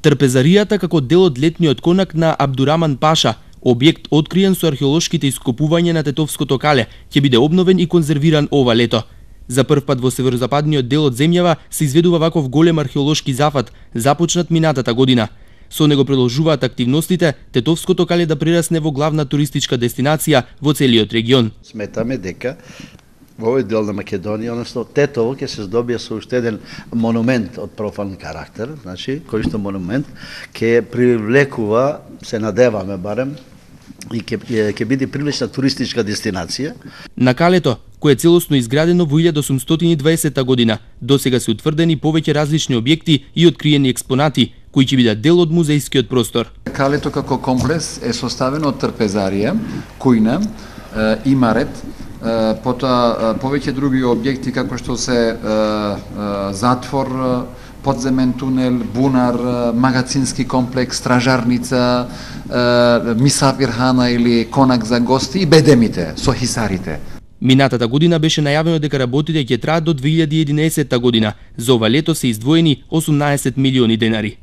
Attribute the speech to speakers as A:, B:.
A: Трпезаријата како дел од летниот конак на Абдураман Паша, објект откриен со археолошките ископувања на Тетовското кале, ќе биде обновен и конзервиран ова лето. За прв пат во северозападниот дел од земјава се изведува ваков голем археолошки зафат, започнат минатата година. Со него продолжуваат активностите Тетовското кале да прерасне во главна туристичка дестинација во целиот регион.
B: Сметаме дека во овој дел на Македонија, односно Тетово, ќе се здобие со уште еден монумент од профан карактер, значи, кој што монумент ќе привлекува, се надеваме барем, и ќе биде привлечна туристичка дестинација.
A: На калето, кое е целосно изградено во 1820 година, досега се утврдени повеќе различни објекти и откриени експонати, кои ќе бидат дел од музејскиот простор.
C: Калето како комплекс е составено од трпезарија, кујна, имарет, потоа повеќе други објекти како што се затвор, подземен тунел, бунар, магазински комплекс, стражарница, мисафирхана или конак за гости и бедемите со хисарите.
A: Минатата година беше најавено дека работите ќе траат до 2011 година. За ова лето се издвоени 18 милиони денари.